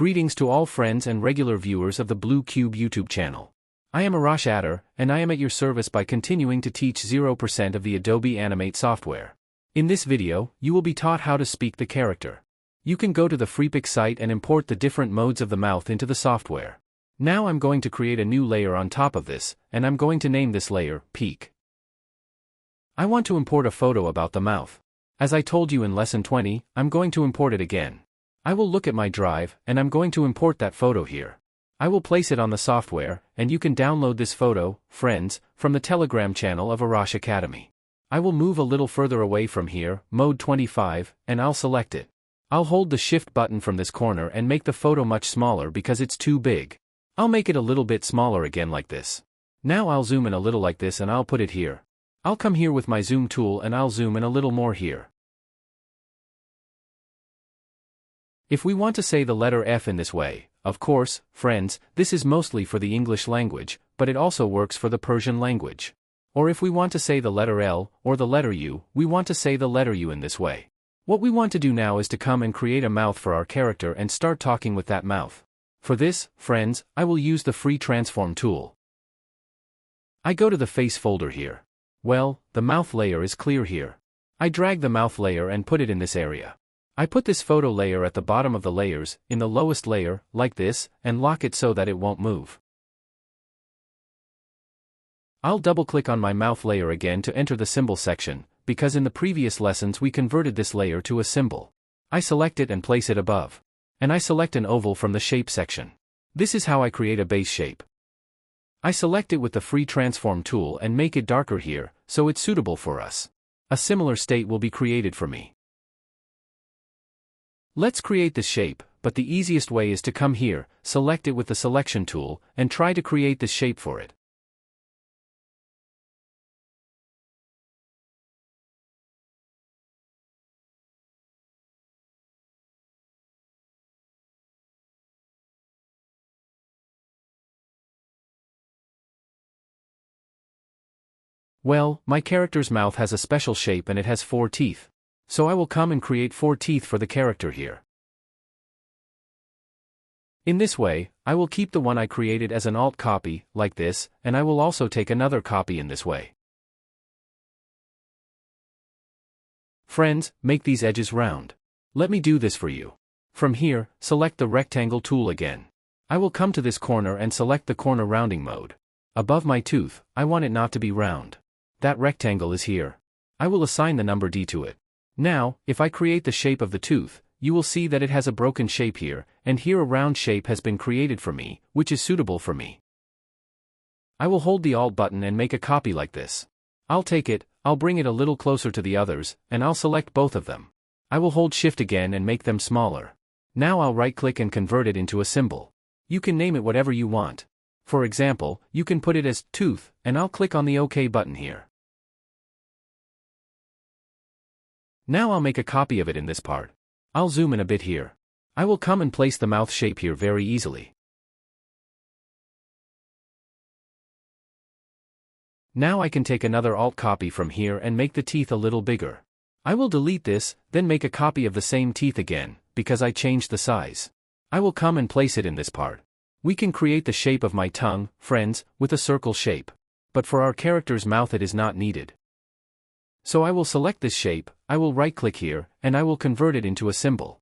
Greetings to all friends and regular viewers of the Blue Cube YouTube channel. I am Arash Adder, and I am at your service by continuing to teach 0% of the Adobe Animate software. In this video, you will be taught how to speak the character. You can go to the Freepik site and import the different modes of the mouth into the software. Now I'm going to create a new layer on top of this, and I'm going to name this layer Peak. I want to import a photo about the mouth. As I told you in lesson 20, I'm going to import it again. I will look at my drive, and I'm going to import that photo here. I will place it on the software, and you can download this photo, friends, from the Telegram channel of Arash Academy. I will move a little further away from here, mode 25, and I'll select it. I'll hold the shift button from this corner and make the photo much smaller because it's too big. I'll make it a little bit smaller again like this. Now I'll zoom in a little like this and I'll put it here. I'll come here with my zoom tool and I'll zoom in a little more here. If we want to say the letter F in this way, of course, friends, this is mostly for the English language, but it also works for the Persian language. Or if we want to say the letter L, or the letter U, we want to say the letter U in this way. What we want to do now is to come and create a mouth for our character and start talking with that mouth. For this, friends, I will use the free transform tool. I go to the face folder here. Well, the mouth layer is clear here. I drag the mouth layer and put it in this area. I put this photo layer at the bottom of the layers, in the lowest layer, like this, and lock it so that it won't move. I'll double-click on my mouth layer again to enter the symbol section, because in the previous lessons we converted this layer to a symbol. I select it and place it above. And I select an oval from the shape section. This is how I create a base shape. I select it with the free transform tool and make it darker here, so it's suitable for us. A similar state will be created for me. Let's create this shape, but the easiest way is to come here, select it with the selection tool, and try to create this shape for it. Well, my character's mouth has a special shape and it has 4 teeth. So I will come and create 4 teeth for the character here. In this way, I will keep the one I created as an alt copy, like this, and I will also take another copy in this way. Friends, make these edges round. Let me do this for you. From here, select the rectangle tool again. I will come to this corner and select the corner rounding mode. Above my tooth, I want it not to be round. That rectangle is here. I will assign the number D to it. Now, if I create the shape of the tooth, you will see that it has a broken shape here, and here a round shape has been created for me, which is suitable for me. I will hold the Alt button and make a copy like this. I'll take it, I'll bring it a little closer to the others, and I'll select both of them. I will hold Shift again and make them smaller. Now I'll right-click and convert it into a symbol. You can name it whatever you want. For example, you can put it as tooth, and I'll click on the OK button here. Now I'll make a copy of it in this part. I'll zoom in a bit here. I will come and place the mouth shape here very easily. Now I can take another alt copy from here and make the teeth a little bigger. I will delete this, then make a copy of the same teeth again, because I changed the size. I will come and place it in this part. We can create the shape of my tongue, friends, with a circle shape. But for our character's mouth it is not needed. So I will select this shape, I will right-click here, and I will convert it into a symbol.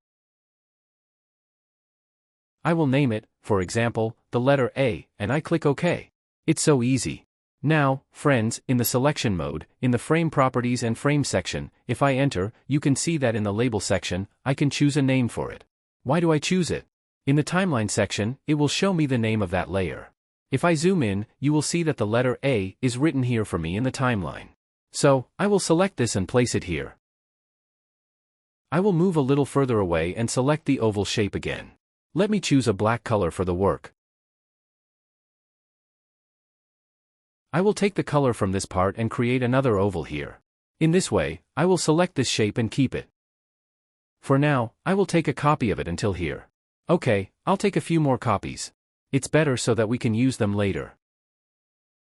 I will name it, for example, the letter A, and I click OK. It's so easy. Now, friends, in the selection mode, in the frame properties and frame section, if I enter, you can see that in the label section, I can choose a name for it. Why do I choose it? In the timeline section, it will show me the name of that layer. If I zoom in, you will see that the letter A is written here for me in the timeline. So, I will select this and place it here. I will move a little further away and select the oval shape again. Let me choose a black color for the work. I will take the color from this part and create another oval here. In this way, I will select this shape and keep it. For now, I will take a copy of it until here. Okay, I'll take a few more copies. It's better so that we can use them later.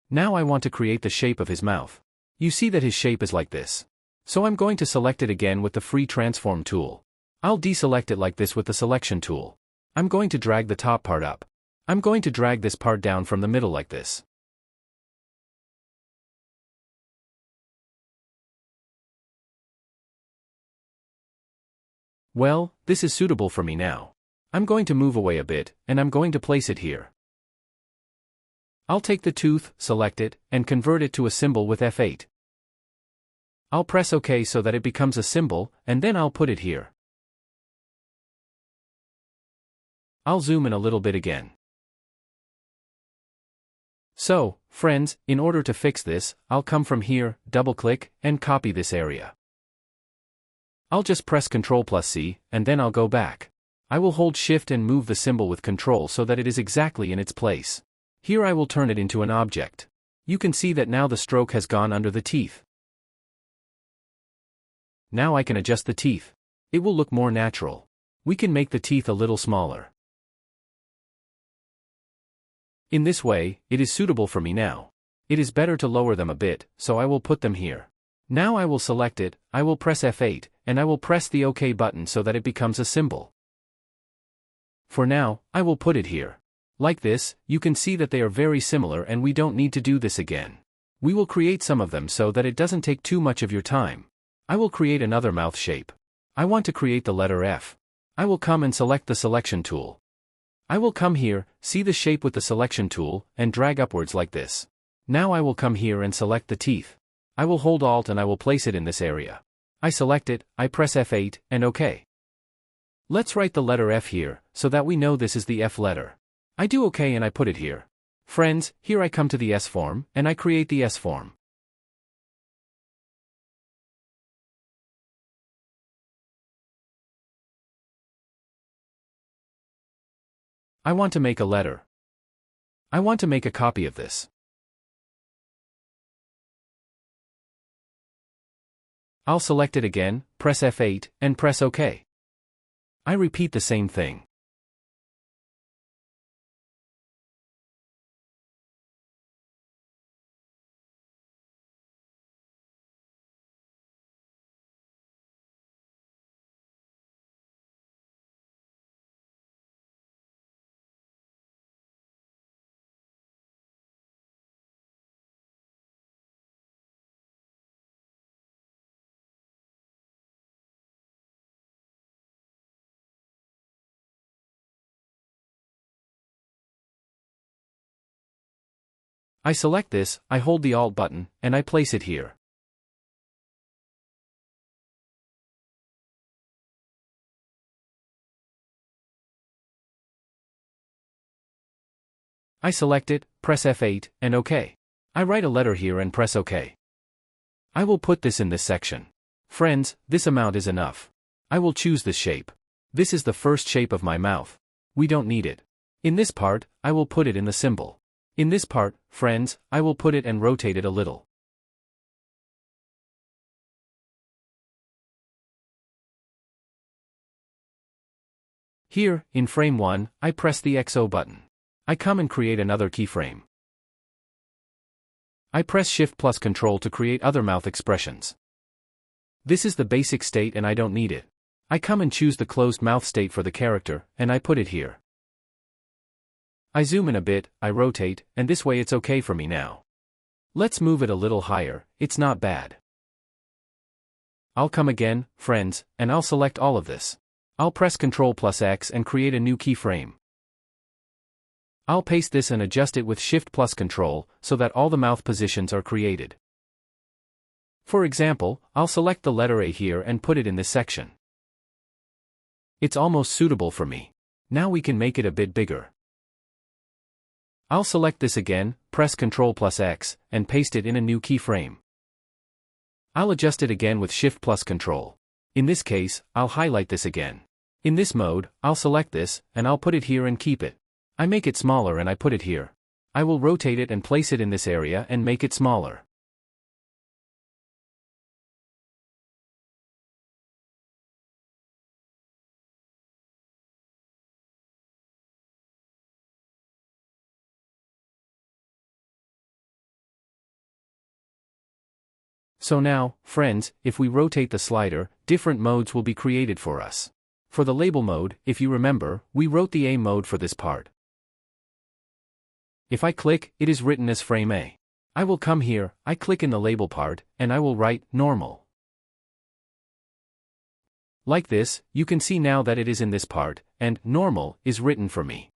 Now I want to create the shape of his mouth. You see that his shape is like this. So I'm going to select it again with the free transform tool. I'll deselect it like this with the selection tool. I'm going to drag the top part up. I'm going to drag this part down from the middle like this. Well, this is suitable for me now. I'm going to move away a bit, and I'm going to place it here. I'll take the tooth, select it, and convert it to a symbol with F8. I'll press OK so that it becomes a symbol, and then I'll put it here. I'll zoom in a little bit again. So, friends, in order to fix this, I'll come from here, double-click, and copy this area. I'll just press Ctrl+C, and then I'll go back. I will hold Shift and move the symbol with Ctrl so that it is exactly in its place. Here I will turn it into an object. You can see that now the stroke has gone under the teeth. Now I can adjust the teeth. It will look more natural. We can make the teeth a little smaller. In this way, it is suitable for me now. It is better to lower them a bit, so I will put them here. Now I will select it, I will press F8, and I will press the OK button so that it becomes a symbol. For now, I will put it here. Like this, you can see that they are very similar and we don't need to do this again. We will create some of them so that it doesn't take too much of your time. I will create another mouth shape. I want to create the letter F. I will come and select the selection tool. I will come here, see the shape with the selection tool, and drag upwards like this. Now I will come here and select the teeth. I will hold Alt and I will place it in this area. I select it, I press F8, and OK. Let's write the letter F here, so that we know this is the F letter. I do OK and I put it here. Friends, here I come to the S form, and I create the S form. I want to make a letter. I want to make a copy of this. I'll select it again, press F8, and press OK. I repeat the same thing. I select this, I hold the Alt button, and I place it here. I select it, press F8, and OK. I write a letter here and press OK. I will put this in this section. Friends, this amount is enough. I will choose this shape. This is the first shape of my mouth. We don't need it. In this part, I will put it in the symbol. In this part, friends, I will put it and rotate it a little. Here, in frame 1, I press the XO button. I come and create another keyframe. I press Shift plus Ctrl to create other mouth expressions. This is the basic state and I don't need it. I come and choose the closed mouth state for the character, and I put it here. I zoom in a bit, I rotate, and this way it's okay for me now. Let's move it a little higher, it's not bad. I'll come again, friends, and I'll select all of this. I'll press Ctrl plus X and create a new keyframe. I'll paste this and adjust it with Shift plus Ctrl, so that all the mouth positions are created. For example, I'll select the letter A here and put it in this section. It's almost suitable for me. Now we can make it a bit bigger. I'll select this again, press Ctrl plus X, and paste it in a new keyframe. I'll adjust it again with Shift plus Ctrl. In this case, I'll highlight this again. In this mode, I'll select this, and I'll put it here and keep it. I make it smaller and I put it here. I will rotate it and place it in this area and make it smaller. So now, friends, if we rotate the slider, different modes will be created for us. For the label mode, if you remember, we wrote the A mode for this part. If I click, it is written as frame A. I will come here, I click in the label part, and I will write normal. Like this, you can see now that it is in this part, and normal is written for me.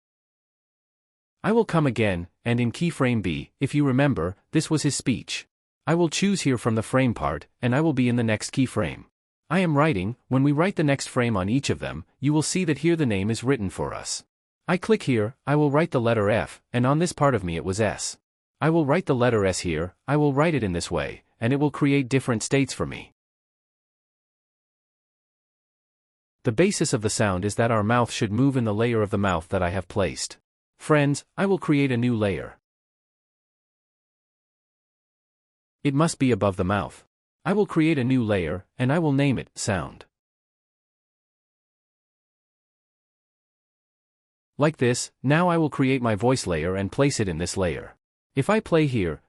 I will come again, and in keyframe B, if you remember, this was his speech. I will choose here from the frame part, and I will be in the next keyframe. I am writing. When we write the next frame on each of them, you will see that here the name is written for us. I click here, I will write the letter F, and on this part of me it was S. I will write the letter S here, I will write it in this way, and it will create different states for me. The basis of the sound is that our mouth should move in the layer of the mouth that I have placed. Friends, I will create a new layer. It must be above the mouth. I will create a new layer, and I will name it Sound. Like this, now I will create my voice layer and place it in this layer. If I play here,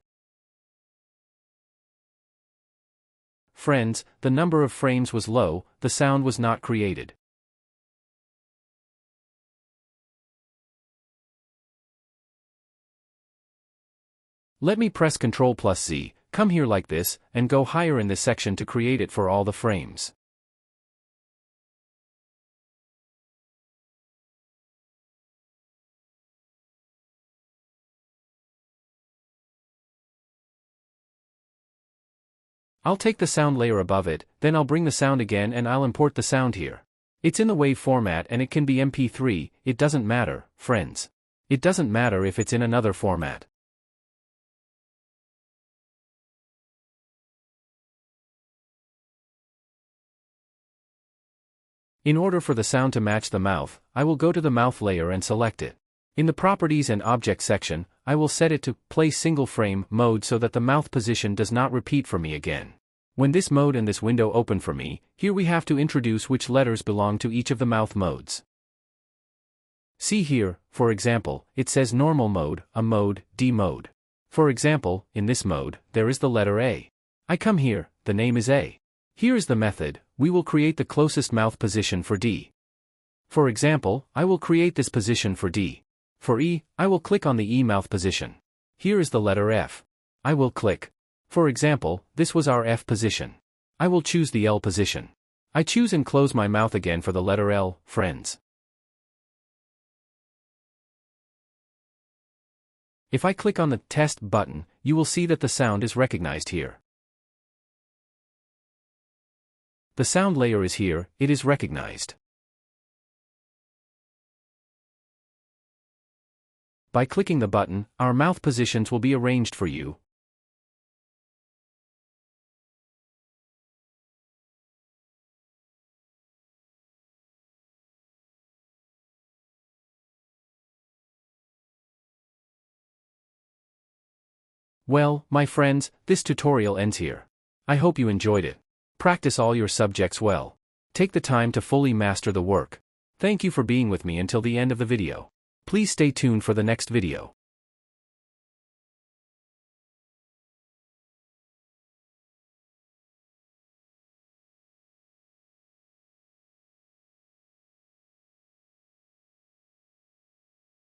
friends, the number of frames was low, the sound was not created. Let me press Ctrl+Z, come here like this, and go higher in this section to create it for all the frames. I'll take the sound layer above it, then I'll bring the sound again and I'll import the sound here. It's in the WAV format and it can be MP3, it doesn't matter, friends. It doesn't matter if it's in another format. In order for the sound to match the mouth, I will go to the mouth layer and select it. In the Properties and Objects section, I will set it to Play Single Frame mode so that the mouth position does not repeat for me again. When this mode and this window open for me, here we have to introduce which letters belong to each of the mouth modes. See here, for example, it says Normal Mode, A mode, D mode. For example, in this mode, there is the letter A. I come here, the name is A. Here is the method, we will create the closest mouth position for D. For example, I will create this position for D. For E, I will click on the E mouth position. Here is the letter F. I will click. For example, this was our F position. I will choose the L position. I choose and close my mouth again for the letter L, friends. If I click on the Test button, you will see that the sound is recognized here. The sound layer is here, it is recognized. By clicking the button, our mouth positions will be arranged for you. Well, my friends, this tutorial ends here. I hope you enjoyed it. Practice all your subjects well. Take the time to fully master the work. Thank you for being with me until the end of the video. Please stay tuned for the next video.